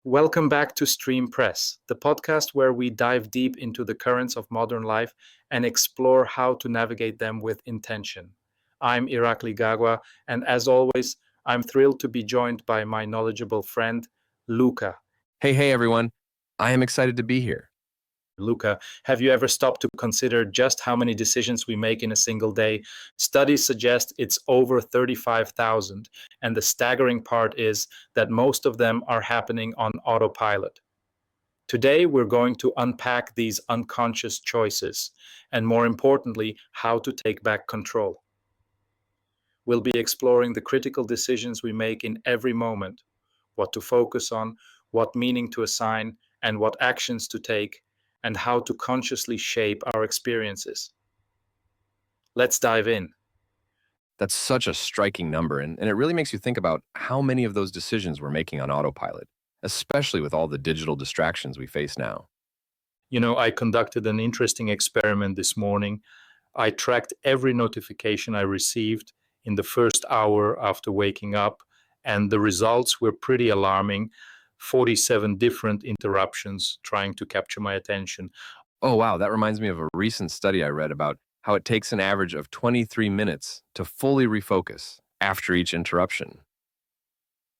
Welcome back to Stream Press, the podcast where we dive deep into the currents of modern life and explore how to navigate them with intention. I'm Irakli Gagwa, and as always, I'm thrilled to be joined by my knowledgeable friend, Luca. Hey, everyone. I am excited to be here. Luca, have you ever stopped to consider just how many decisions we make in a single day? Studies suggest it's over 35,000, and the staggering part is that most of them are happening on autopilot. Today, we're going to unpack these unconscious choices and, more importantly, how to take back control. We'll be exploring the critical decisions we make in every moment, what to focus on, what meaning to assign, and what actions to take, and how to consciously shape our experiences. Let's dive in. That's such a striking number, and it really makes you think about how many of those decisions we're making on autopilot, especially with all the digital distractions we face now. I conducted an interesting experiment this morning. I tracked every notification I received in the first hour after waking up, and the results were pretty alarming. 47 different interruptions trying to capture my attention. Oh, wow, that reminds me of a recent study I read about how it takes an average of 23 minutes to fully refocus after each interruption.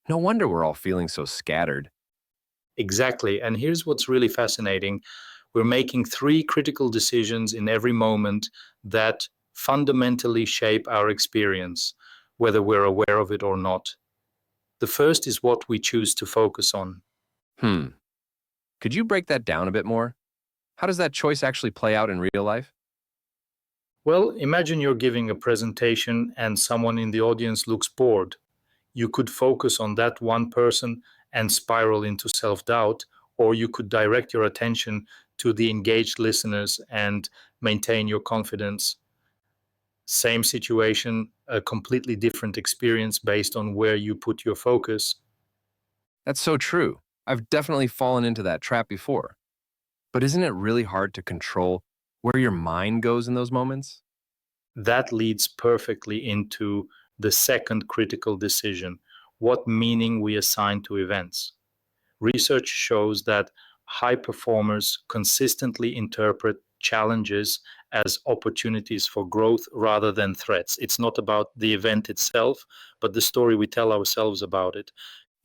No wonder we're all feeling so scattered. Exactly. And here's what's really fascinating. We're making three critical decisions in every moment that fundamentally shape our experience, whether we're aware of it or not. The first is what we choose to focus on. Could you break that down a bit more? How does that choice actually play out in real life? Well, imagine you're giving a presentation and someone in the audience looks bored. You could focus on that one person and spiral into self-doubt, or you could direct your attention to the engaged listeners and maintain your confidence. Same situation, a completely different experience based on where you put your focus. That's so true. I've definitely fallen into that trap before. But isn't it really hard to control where your mind goes in those moments? That leads perfectly into the second critical decision, what meaning we assign to events. Research shows that high performers consistently interpret challenges as opportunities for growth rather than threats. It's not about the event itself, but the story we tell ourselves about it.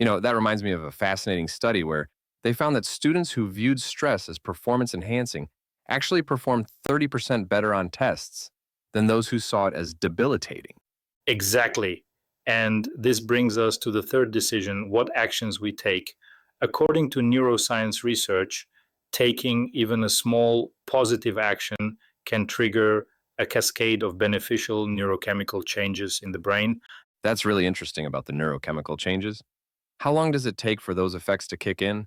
That reminds me of a fascinating study where they found that students who viewed stress as performance enhancing actually performed 30% better on tests than those who saw it as debilitating. Exactly. And this brings us to the third decision, what actions we take. According to neuroscience research, taking even a small positive action can trigger a cascade of beneficial neurochemical changes in the brain. That's really interesting about the neurochemical changes. How long does it take for those effects to kick in?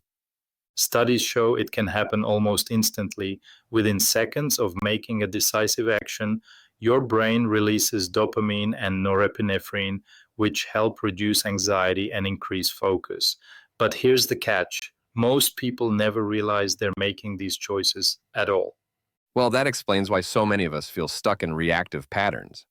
Studies show it can happen almost instantly. Within seconds of making a decisive action, your brain releases dopamine and norepinephrine, which help reduce anxiety and increase focus. But here's the catch. Most people never realize they're making these choices at all. Well, that explains why so many of us feel stuck in reactive patterns.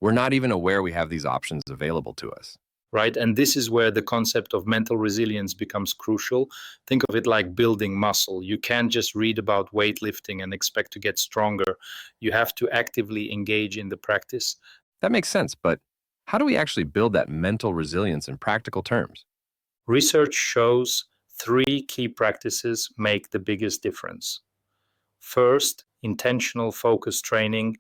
We're not even aware we have these options available to us. Right? And this is where the concept of mental resilience becomes crucial. Think of it like building muscle. You can't just read about weightlifting and expect to get stronger. You have to actively engage in the practice. That makes sense, but how do we actually build that mental resilience in practical terms? Research shows three key practices make the biggest difference. First, intentional focus training,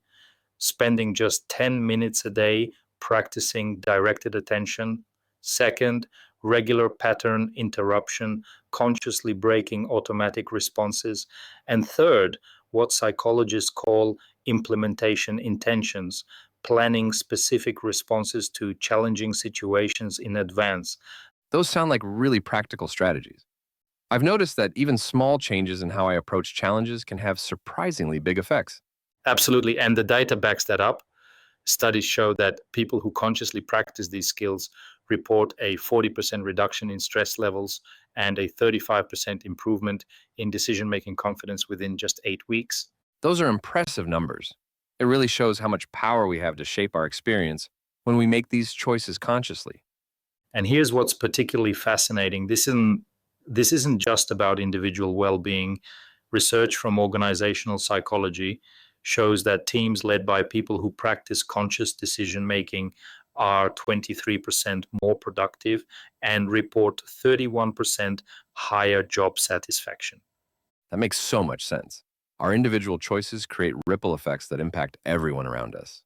spending just 10 minutes a day practicing directed attention. Second, regular pattern interruption, consciously breaking automatic responses. And third, what psychologists call implementation intentions, planning specific responses to challenging situations in advance. Those sound like really practical strategies. I've noticed that even small changes in how I approach challenges can have surprisingly big effects. Absolutely. And the data backs that up. Studies show that people who consciously practice these skills report a 40% reduction in stress levels and a 35% improvement in decision-making confidence within just 8 weeks. Those are impressive numbers. It really shows how much power we have to shape our experience when we make these choices consciously. And here's what's particularly fascinating. This isn't This isn't just about individual well-being. Research from organizational psychology shows that teams led by people who practice conscious decision making are 23% more productive and report 31% higher job satisfaction. That makes so much sense. Our individual choices create ripple effects that impact everyone around us.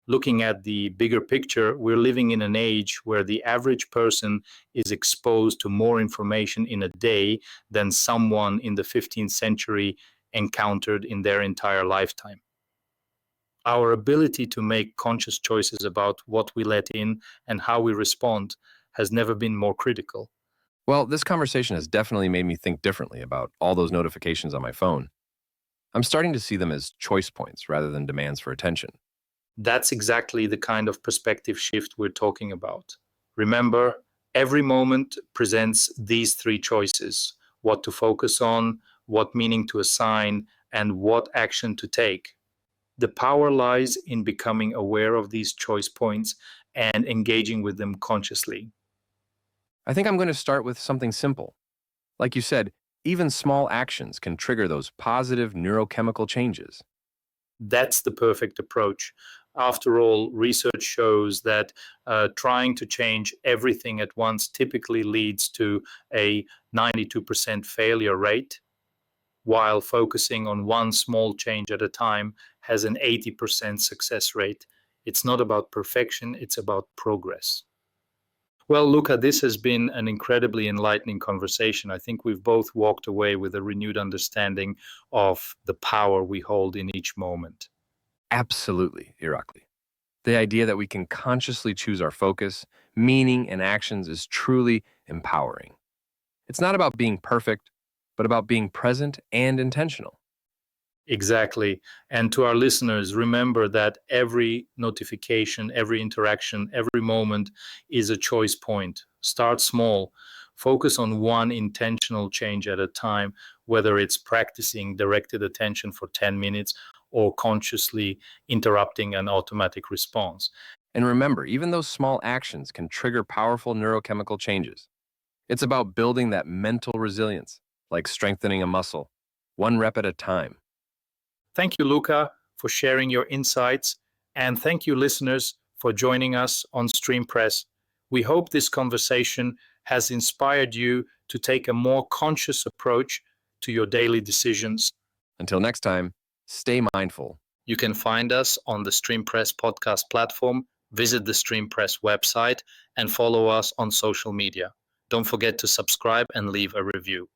Looking at the bigger picture, we're living in an age where the average person is exposed to more information in a day than someone in the 15th century encountered in their entire lifetime. Our ability to make conscious choices about what we let in and how we respond has never been more critical. Well, this conversation has definitely made me think differently about all those notifications on my phone. I'm starting to see them as choice points rather than demands for attention. That's exactly the kind of perspective shift we're talking about. Remember, every moment presents these three choices: what to focus on, what meaning to assign, and what action to take. The power lies in becoming aware of these choice points and engaging with them consciously. I think I'm going to start with something simple. Like you said, even small actions can trigger those positive neurochemical changes. That's the perfect approach. After all, research shows that trying to change everything at once typically leads to a 92% failure rate, while focusing on one small change at a time has an 80% success rate. It's not about perfection, it's about progress. Well, Luca, this has been an incredibly enlightening conversation. I think we've both walked away with a renewed understanding of the power we hold in each moment. Absolutely, Irakli. The idea that we can consciously choose our focus, meaning, and actions is truly empowering. It's not about being perfect, but about being present and intentional. Exactly. And to our listeners, remember that every notification, every interaction, every moment is a choice point. Start small. Focus on one intentional change at a time, whether it's practicing directed attention for 10 minutes or consciously interrupting an automatic response. And remember, even those small actions can trigger powerful neurochemical changes. It's about building that mental resilience, like strengthening a muscle, one rep at a time. Thank you, Luca, for sharing your insights. And thank you, listeners, for joining us on Stream Press. We hope this conversation has inspired you to take a more conscious approach to your daily decisions. Until next time, stay mindful. You can find us on the Stream Press podcast platform, visit the Stream Press website, and follow us on social media. Don't forget to subscribe and leave a review.